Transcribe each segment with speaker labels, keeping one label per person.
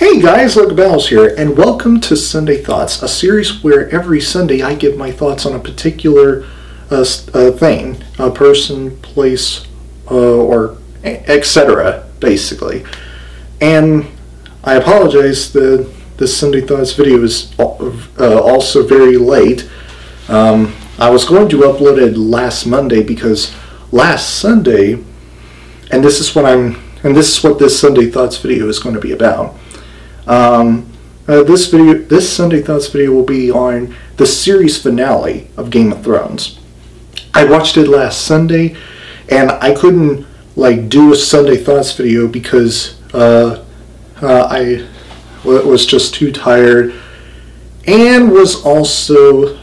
Speaker 1: Hey guys, Logan here, and welcome to Sunday Thoughts, a series where every Sunday I give my thoughts on a particular thing, a person, place, or etc., basically. And I apologize that this Sunday Thoughts video is also very late. I was going to upload it last Monday because last Sunday, and this is what this Sunday Thoughts video is going to be about. This Sunday Thoughts video will be on the series finale of Game of Thrones. I watched it last Sunday, and I couldn't do a Sunday Thoughts video because I was just too tired and was also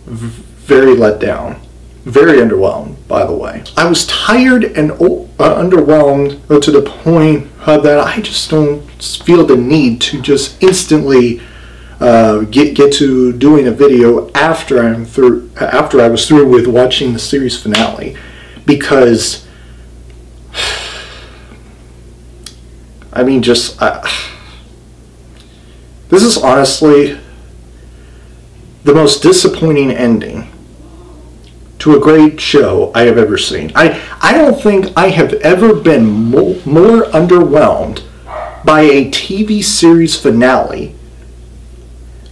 Speaker 1: very let down. Very underwhelmed, by the way. I was tired and underwhelmed to the point that I just don't feel the need to just instantly get to doing a video after I was through with watching the series finale, because I mean, this is honestly the most disappointing ending to a great show I have ever seen. I don't think I have ever been more underwhelmed by a TV series finale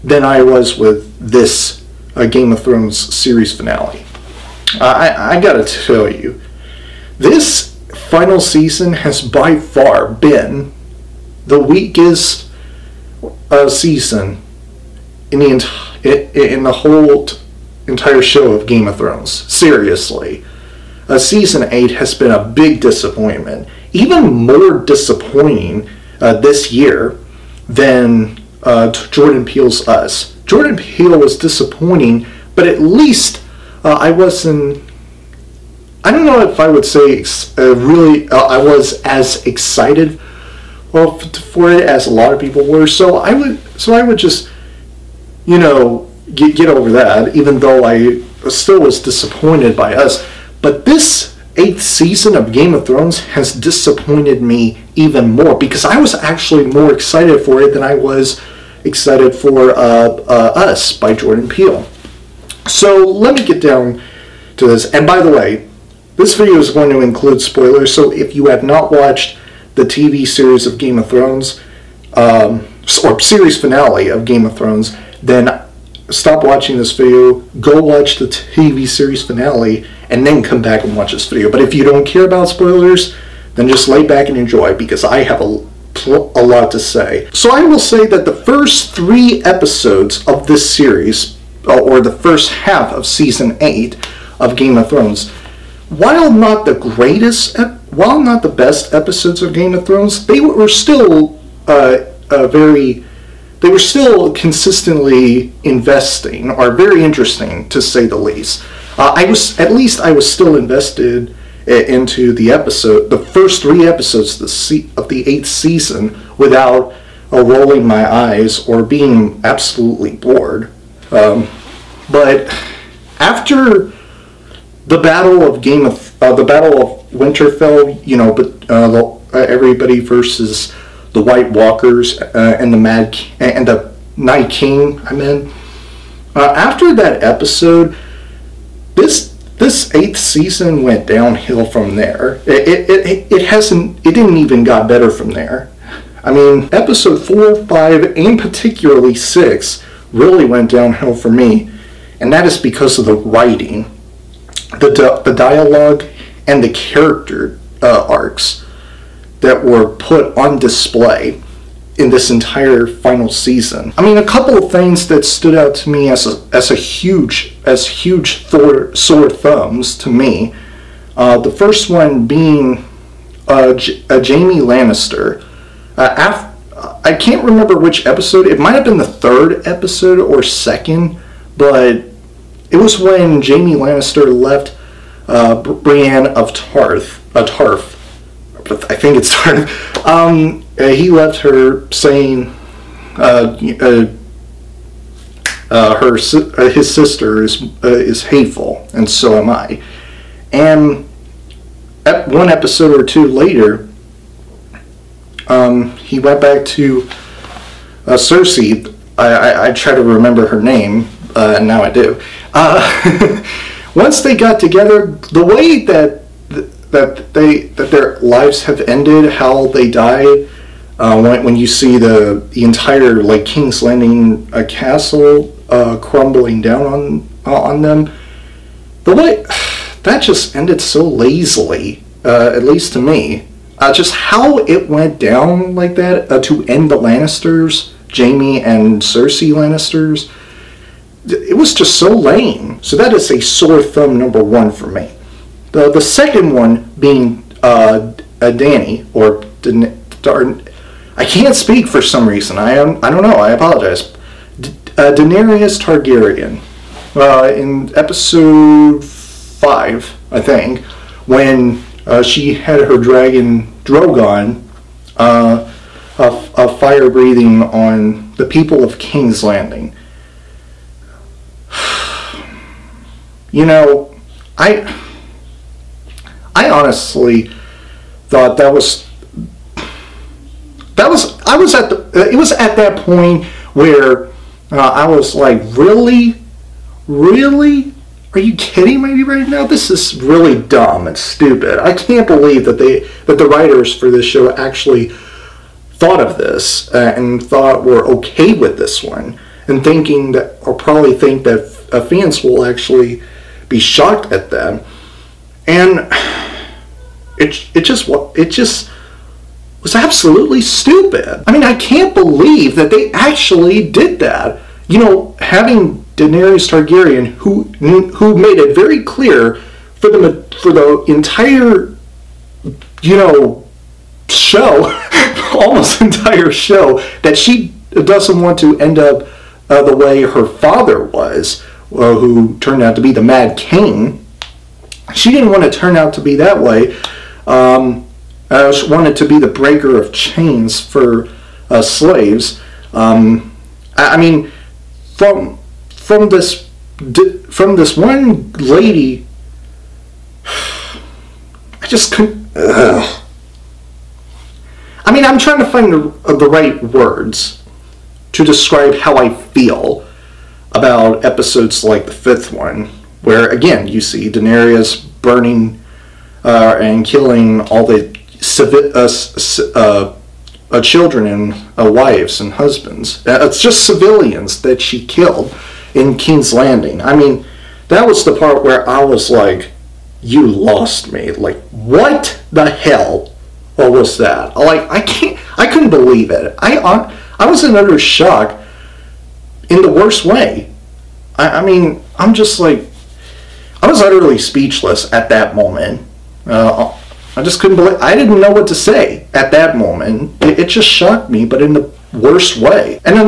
Speaker 1: than I was with this Game of Thrones series finale. I gotta tell you, this final season has by far been the weakest season in the whole entire show of Game of Thrones. Seriously. Season 8 has been a big disappointment. Even more disappointing this year than Jordan Peele's Us. Jordan Peele was disappointing, but at least I don't know if I would say I was as excited for it as a lot of people were. So I would just, get over that, even though I still was disappointed by Us. But this 8th season of Game of Thrones has disappointed me even more, because I was actually more excited for it than I was excited for Us by Jordan Peele. So let me get down to this. And by the way, this video is going to include spoilers, so if you have not watched the TV series of Game of Thrones, or series finale of Game of Thrones, then stop watching this video, go watch the TV series finale, and then come back and watch this video. But if you don't care about spoilers, then just lay back and enjoy, because I have a lot to say. So I will say that the first 3 episodes of this series, or the first half of season 8 of Game of Thrones, while not the best episodes of Game of Thrones, they were still they were still consistently investing, or very interesting, to say the least. I was still invested into the first 3 episodes of the 8th season, without rolling my eyes or being absolutely bored. But after the Battle of Winterfell, everybody versus the White Walkers and the Night King. After that episode, this 8th season went downhill from there. It didn't even got better from there. Episode 4, 5, and particularly 6 really went downhill for me, and that is because of the writing, the dialogue, and the character arcs that were put on display in this entire final season. A couple of things that stood out to me as huge sore thumbs to me. The first one being Jaime Lannister. I can't remember which episode. It might have been the 3rd episode or 2nd, but it was when Jaime Lannister left Brienne of Tarth. I think it's Tarth. He left her saying his sister is hateful, and so am I. And one episode or 2 later, he went back to Cersei, I try to remember her name, and now I do. Once they got together, the way that their lives have ended, how they died, when you see the entire like King's Landing castle crumbling down on them, the way that just ended so lazily, at least to me. Just how it went down like that to end the Lannisters, Jaime and Cersei Lannisters, it was just so lame. So that is a sore thumb number one for me. The second one being Dany, or I can't speak for some reason. I don't know. I apologize. Daenerys Targaryen. In episode 5, I think, when she had her dragon Drogon fire breathing on the people of King's Landing. You know, I honestly thought it was at that point where I was like, really? Are you kidding me right now? This is really dumb and stupid. I can't believe that the writers for this show actually thought of this and thought we're okay with this one, and thinking that, or probably think that fans will actually be shocked at them. And it just was absolutely stupid. I mean, I can't believe that they actually did that. You know, having Daenerys Targaryen, who made it very clear for the entire, you know, show, almost entire show, that she doesn't want to end up the way her father was, who turned out to be the Mad King. She didn't want to turn out to be that way. She wanted to be the breaker of chains for slaves. I mean, from this one lady, I just couldn't. I mean, I'm trying to find the right words to describe how I feel about episodes like the 5th one, where again you see Daenerys burning and killing all the children and wives and husbands. It's just civilians that she killed in King's Landing. I mean, that was the part where I was like, you lost me. Like, what the hell was that? Like, I couldn't believe it. I was in utter shock in the worst way. I mean, I'm just like, I was utterly speechless at that moment. I just couldn't believe, I didn't know what to say at that moment. It just shocked me, but in the worst way. And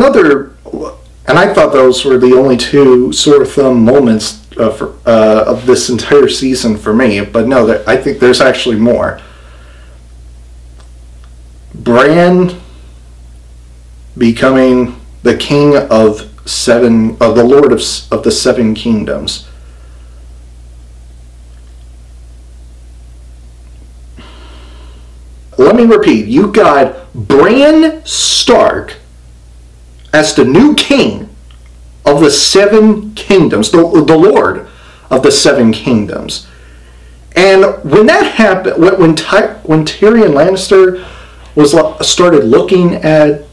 Speaker 1: I thought those were the only two sore thumb moments of this entire season for me. But no, I think there's actually more. Bran becoming the king of the Lord of the Seven Kingdoms. Let me repeat, you got Bran Stark as the new king of the Seven Kingdoms, the Lord of the Seven Kingdoms. And when that happened, when Tyrion Lannister started looking at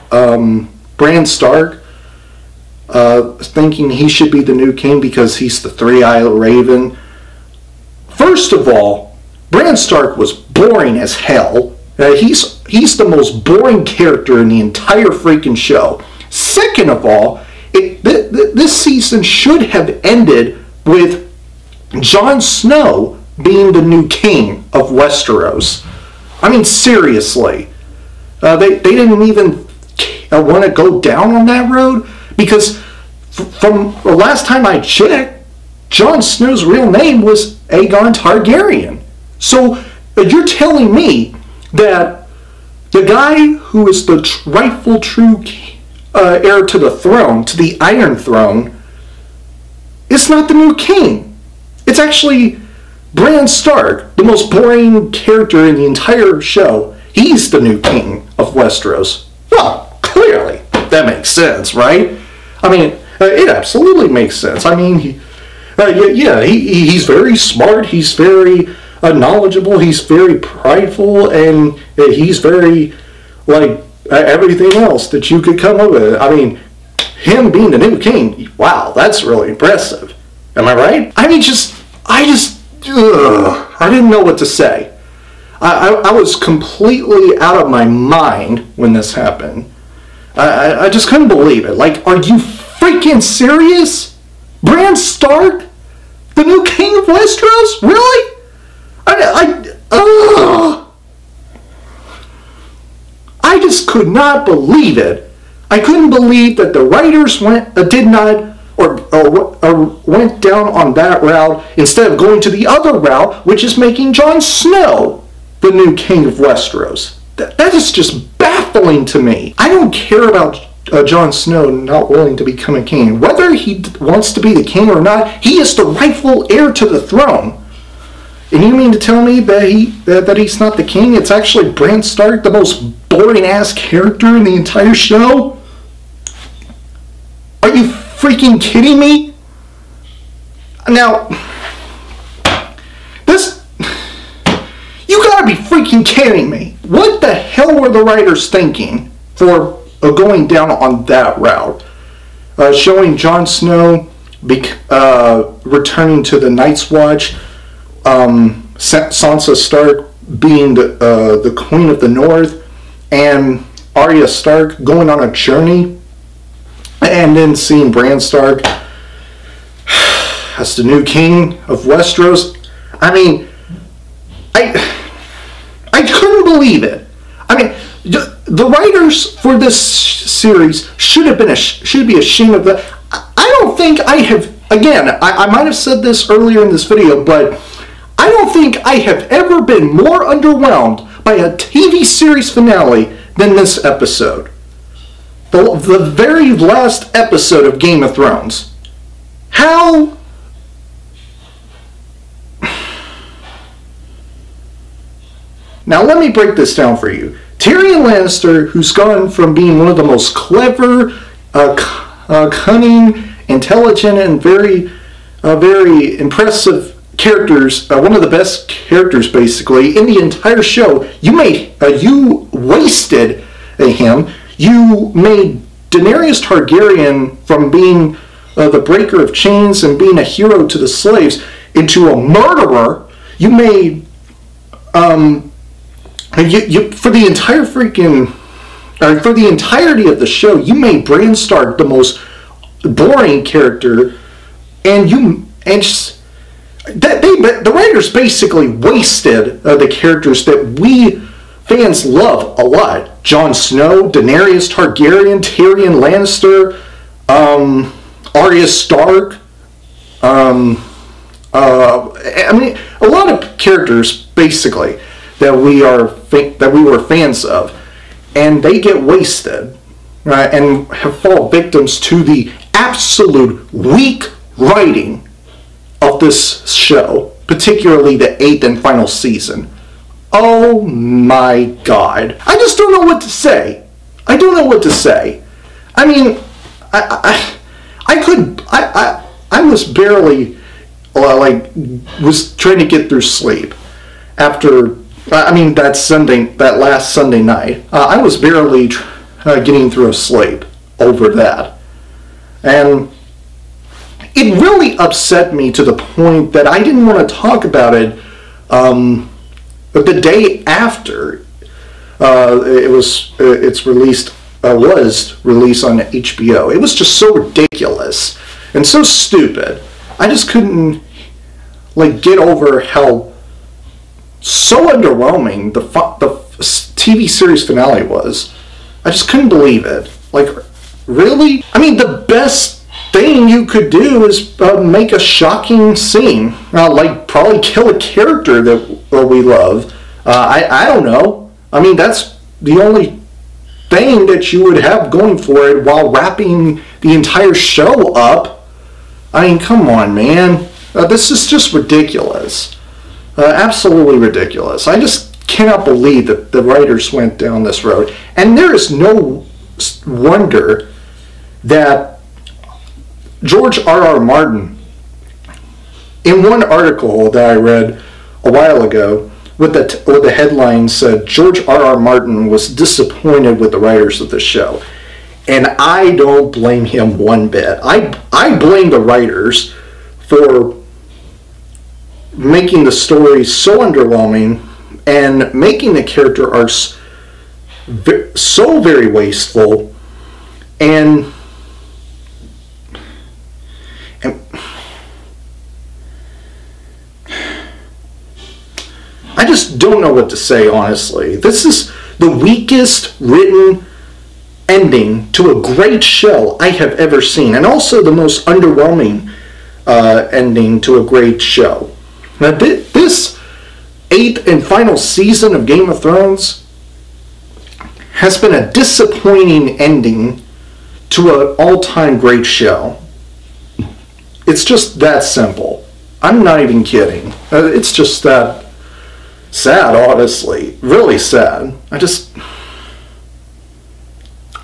Speaker 1: Bran Stark, thinking he should be the new king because he's the three-eyed raven. First of all, Bran Stark was boring as hell. He's the most boring character in the entire freaking show. Second of all, this season should have ended with Jon Snow being the new king of Westeros. I mean, seriously. They didn't even want to go down on that road, because from the last time I checked, Jon Snow's real name was Aegon Targaryen. So you're telling me that the guy who is the rightful true heir to the throne, to the Iron Throne, is not the new king. It's actually Bran Stark, the most boring character in the entire show. He's the new king of Westeros. Well, clearly. that makes sense, right? I mean, it absolutely makes sense. I mean, he's very smart. He's very knowledgeable. He's very prideful, and he's very, like, everything else that you could come up with. I mean, him being the new king, wow, that's really impressive. Am I right? I mean, I didn't know what to say. I was completely out of my mind when this happened. I just couldn't believe it. Like, are you freaking serious? Bran Stark? The new king of Westeros? Really? I just could not believe it. I couldn't believe that the writers went down on that route instead of going to the other route, which is making Jon Snow the new king of Westeros. That is just baffling to me. I don't care about Jon Snow not willing to become a king. Whether he wants to be the king or not, he is the rightful heir to the throne. And you mean to tell me that he's not the king? It's actually Bran Stark, the most boring-ass character in the entire show? Are you freaking kidding me? Now, you gotta be freaking kidding me. What the hell were the writers thinking for going down on that route? Showing Jon Snow returning to the Night's Watch, Sansa Stark being the Queen of the North, and Arya Stark going on a journey, and then seeing Bran Stark as the new king of Westeros. I mean, I couldn't believe it. I mean, the writers for this series should be ashamed of that. I don't think I have. Again, I might have said this earlier in this video, but I don't think I have ever been more underwhelmed by a TV series finale than this episode. The very last episode of Game of Thrones. How? Now let me break this down for you. Tyrion Lannister, who's gone from being one of the most clever, cunning, intelligent, and very impressive characters, one of the best characters basically in the entire show, you wasted him. You made Daenerys Targaryen from being the breaker of chains and being a hero to the slaves into a murderer. You made for the entirety of the show, you made Bran Stark the most boring character, and the writers basically wasted the characters that we fans love a lot. Jon Snow, Daenerys Targaryen, Tyrion Lannister, Arya Stark. I mean, a lot of characters basically that we were fans of, and they get wasted, right, and have fallen victims to the absolute weak writing of this show, particularly the 8th and final season. Oh my God. I just don't know what to say. I don't know what to say. I mean, I was barely, was trying to get through sleep after, that last Sunday night. I was barely getting through sleep over that. And it really upset me to the point that I didn't want to talk about it the day after was released on HBO. It was just so ridiculous and so stupid. I just couldn't get over how so underwhelming the TV series finale was. I just couldn't believe it. Really? I mean, the best thing you could do is make a shocking scene, probably kill a character that we love. I don't know. I mean, that's the only thing that you would have going for it while wrapping the entire show up. I mean, come on, man. This is just ridiculous. Absolutely ridiculous. I just cannot believe that the writers went down this road. And there is no wonder that George R.R. Martin, in one article that I read a while ago, with the headline said, George R.R. Martin was disappointed with the writers of the show. And I don't blame him one bit. I blame the writers for making the story so underwhelming and making the character arcs so very wasteful, and I just don't know what to say, honestly. This is the weakest written ending to a great show I have ever seen, and also the most underwhelming ending to a great show. Now, this 8th and final season of Game of Thrones has been a disappointing ending to an all-time great show. It's just that simple. I'm not even kidding. It's just that sad, honestly. Really sad. I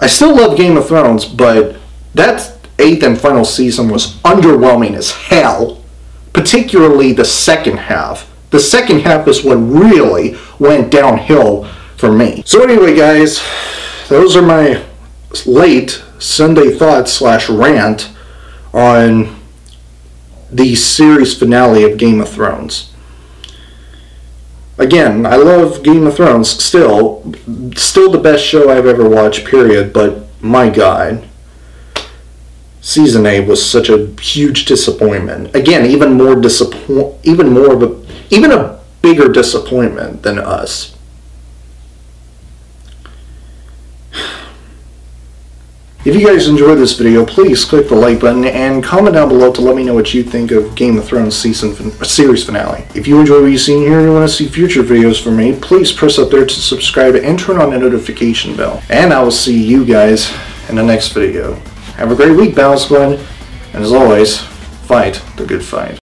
Speaker 1: still love Game of Thrones, but that 8th and final season was underwhelming as hell. Particularly the second half. The second half is what really went downhill for me. So anyway, guys, those are my late Sunday thoughts / rant on the series finale of Game of Thrones. Again, I love Game of Thrones still the best show I've ever watched, period, but my God, Season 8 was such a huge disappointment. Again, even a bigger disappointment than Us. If you guys enjoyed this video, please click the like button and comment down below to let me know what you think of Game of Thrones series finale. If you enjoy what you've seen here and you want to see future videos from me, please press up there to subscribe and turn on the notification bell. And I will see you guys in the next video. Have a great week, Balance Glenn, and as always, fight the good fight.